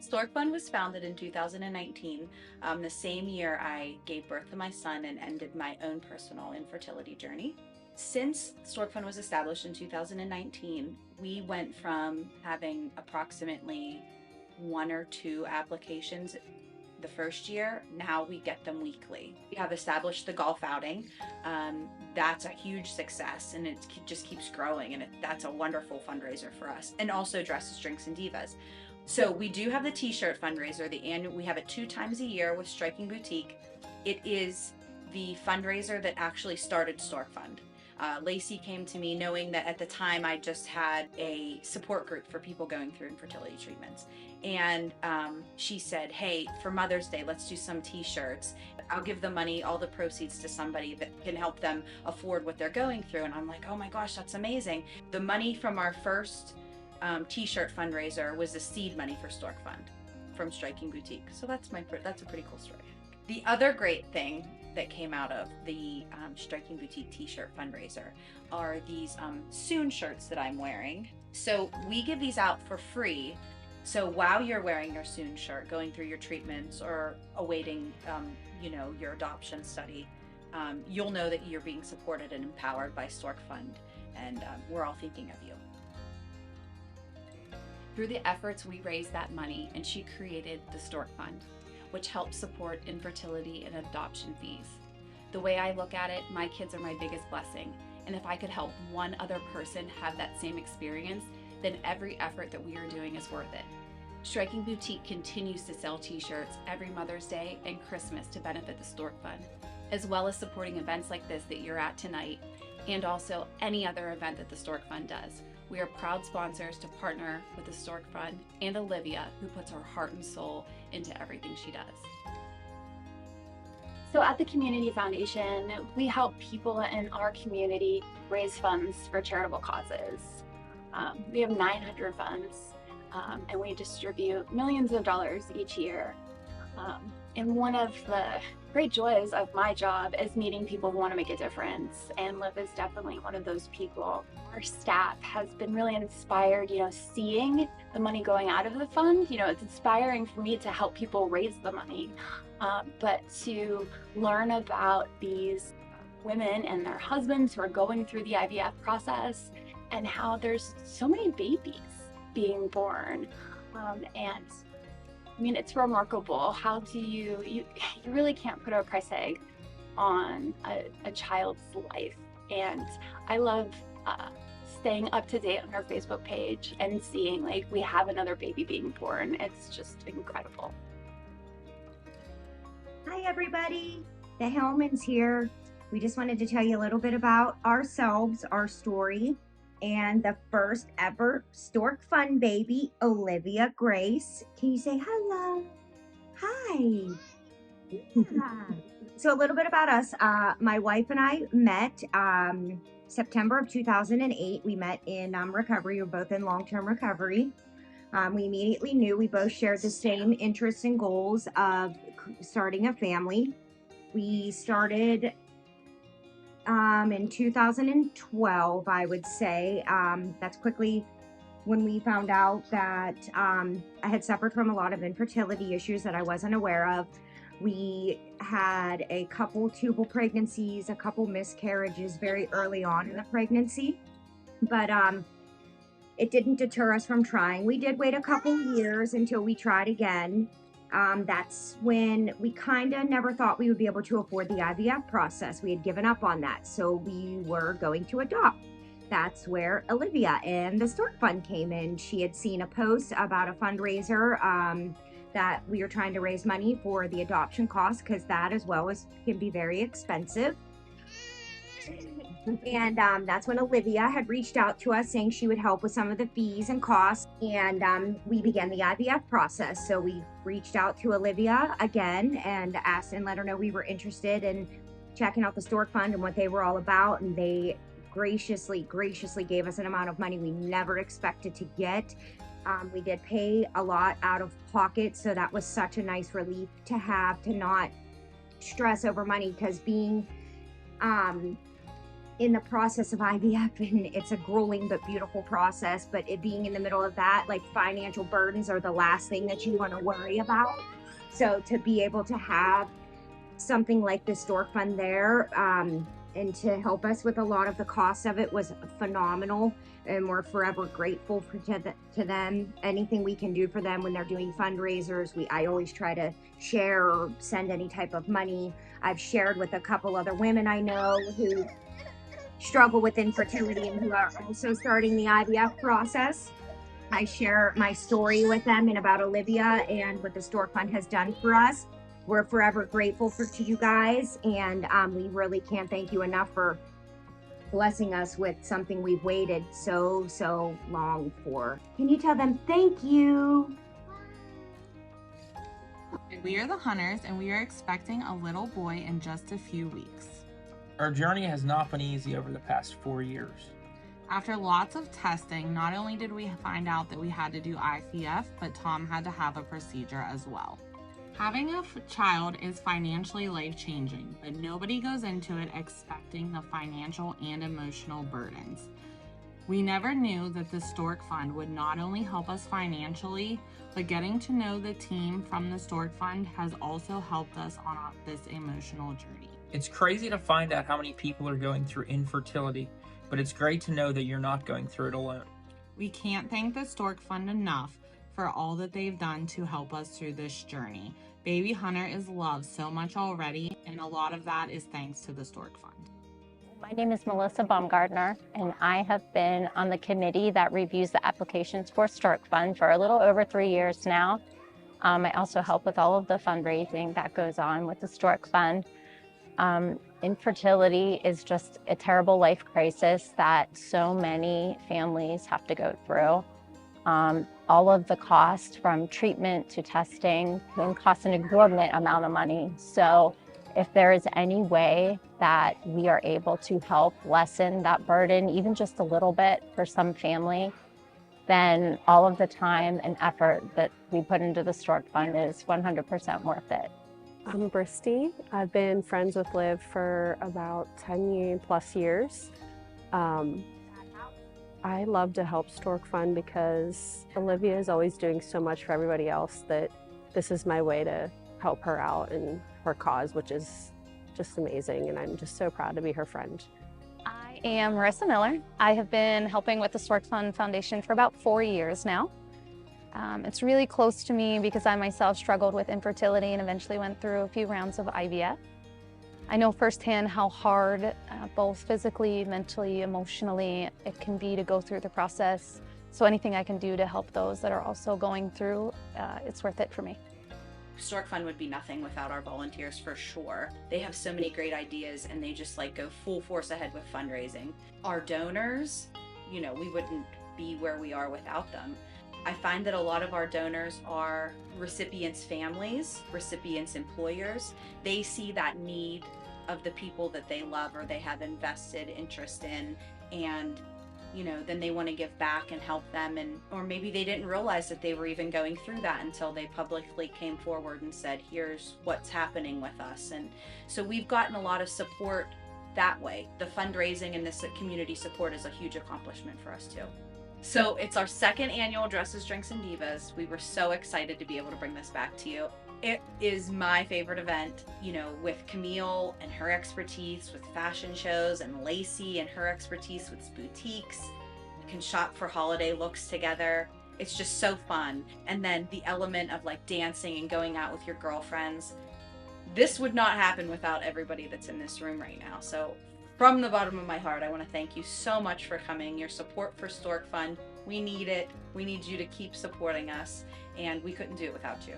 Stork Fund was founded in 2019, the same year I gave birth to my son and ended my own personal infertility journey. Since Stork Fund was established in 2019, we went from having approximately one or two applications the first year. Now we get them weekly. We have established the golf outing. That's a huge success, and it just keeps growing, and that's a wonderful fundraiser for us. And also Dresses, Drinks, and Divas. So we do have the t-shirt fundraiser. We have it 2 times a year with Striking Boutique. It is the fundraiser that actually started Stork Fund. Lacey came to me knowing that at the time I just had a support group for people going through infertility treatments. And she said, hey, for Mother's Day, let's do some t-shirts. I'll give the money, all the proceeds, to somebody that can help them afford what they're going through. And I'm like, oh my gosh, that's amazing. The money from our first t-shirt fundraiser was the seed money for Stork Fund from Striking Boutique. So that's a pretty cool story. The other great thing that came out of the Striking Boutique t-shirt fundraiser are these Soon shirts that I'm wearing. So we give these out for free. So while you're wearing your Soon shirt, going through your treatments or awaiting, your adoption study, you'll know that you're being supported and empowered by Stork Fund, and we're all thinking of you. Through the efforts, we raised that money, and she created the Stork Fund, which helps support infertility and adoption fees. The way I look at it, my kids are my biggest blessing, and if I could help one other person have that same experience, then every effort that we are doing is worth it. Striking Boutique continues to sell t-shirts every Mother's Day and Christmas to benefit the Stork Fund, as well as supporting events like this that you're at tonight, and also any other event that the Stork Fund does. We are proud sponsors to partner with the Stork Fund and Olivia, who puts her heart and soul into everything she does. So at the Community Foundation, we help people in our community raise funds for charitable causes. We have 900 funds, and we distribute millions of dollars each year. And one of the great joys of my job is meeting people who want to make a difference, and Liv is definitely one of those people. Our staff has been really inspired, seeing the money going out of the fund. It's inspiring for me to help people raise the money, but to learn about these women and their husbands who are going through the IVF process and how there's so many babies being born. And I mean, it's remarkable. How do you really can't put a price tag on a child's life. And I love staying up to date on our Facebook page and seeing like we have another baby being born. It's just incredible. Hi everybody, the Hellmans here. We just wanted to tell you a little bit about ourselves, our story, and the first ever Stork Fund baby, Olivia Grace. Can you say hello? Hi. Yeah. So a little bit about us. My wife and I met September of 2008. We met in recovery. We're both in long-term recovery. We immediately knew we both shared the same interests and goals of starting a family. We started in 2012, I would say. That's quickly when we found out that I had suffered from a lot of infertility issues that I wasn't aware of. We had a couple tubal pregnancies, a couple miscarriages very early on in the pregnancy, but it didn't deter us from trying. We did wait a couple years until we tried again. That's when we kind of never thought we would be able to afford the IVF process. We had given up on that, so we were going to adopt. That's where Olivia and the Stork Fund came in. She had seen a post about a fundraiser that we were trying to raise money for the adoption costs, because that as well can be very expensive. And that's when Olivia had reached out to us saying she would help with some of the fees and costs, and we began the IVF process. So we reached out to Olivia again and asked and let her know we were interested in checking out the Stork Fund and what they were all about, and they graciously gave us an amount of money we never expected to get. We did pay a lot out of pocket, so that was such a nice relief to have, to not stress over money, because being in the process of IVF, and it's a grueling but beautiful process. But it being in the middle of that, like, financial burdens are the last thing that you want to worry about. So to be able to have something like the Stork Fund there, and to help us with a lot of the cost of it was phenomenal. And we're forever grateful to them. Anything we can do for them when they're doing fundraisers, I always try to share or send any type of money. I've shared with a couple other women I know who struggle with infertility and who are also starting the IVF process. I share my story with them and about Olivia and what the Stork Fund has done for us. We're forever grateful to you guys, and we really can't thank you enough for blessing us with something we've waited so long for. Can you tell them thank you? We are the Hunters, and we are expecting a little boy in just a few weeks. Our journey has not been easy over the past 4 years. After lots of testing, not only did we find out that we had to do IVF, but Tom had to have a procedure as well. Having a child is financially life-changing, but nobody goes into it expecting the financial and emotional burdens. We never knew that the Stork Fund would not only help us financially, but getting to know the team from the Stork Fund has also helped us on this emotional journey. It's crazy to find out how many people are going through infertility, but it's great to know that you're not going through it alone. We can't thank the Stork Fund enough for all that they've done to help us through this journey. Baby Hunter is loved so much already, and a lot of that is thanks to the Stork Fund. My name is Melissa Baumgartner, and I have been on the committee that reviews the applications for Stork Fund for a little over 3 years now. I also help with all of the fundraising that goes on with the Stork Fund. Infertility is just a terrible life crisis that so many families have to go through. All of the cost from treatment to testing can cost an exorbitant amount of money. So if there is any way that we are able to help lessen that burden, even just a little bit for some family, then all of the time and effort that we put into the Stork Fund is 100% worth it. I'm Bristy. I've been friends with Liv for about 10 plus years. I love to help Stork Fund because Olivia is always doing so much for everybody else that this is my way to help her out in her cause, which is just amazing, and I'm just so proud to be her friend. I am Marissa Miller. I have been helping with the Stork Fund Foundation for about 4 years now. It's really close to me because I myself struggled with infertility and eventually went through a few rounds of IVF. I know firsthand how hard, both physically, mentally, emotionally, it can be to go through the process. So anything I can do to help those that are also going through, it's worth it for me. Stork Fund would be nothing without our volunteers, for sure. They have so many great ideas, and they just go full force ahead with fundraising. Our donors, we wouldn't be where we are without them. I find that a lot of our donors are recipients' families, recipients' employers. They see that need of the people that they love or they have invested interest in, and then they want to give back and help them, or maybe they didn't realize that they were even going through that until they publicly came forward and said, here's what's happening with us. And so we've gotten a lot of support that way. The fundraising and this community support is a huge accomplishment for us too. So it's our second annual Dresses, Drinks, and Divas. We were so excited to be able to bring this back to you. It is my favorite event, with Camille and her expertise with fashion shows, and Lacey and her expertise with boutiques. You can shop for holiday looks together. It's just so fun. And then the element of dancing and going out with your girlfriends. This would not happen without everybody that's in this room right now. So from the bottom of my heart, I want to thank you so much for coming. Your support for Stork Fund, we need it. We need you to keep supporting us, and we couldn't do it without you.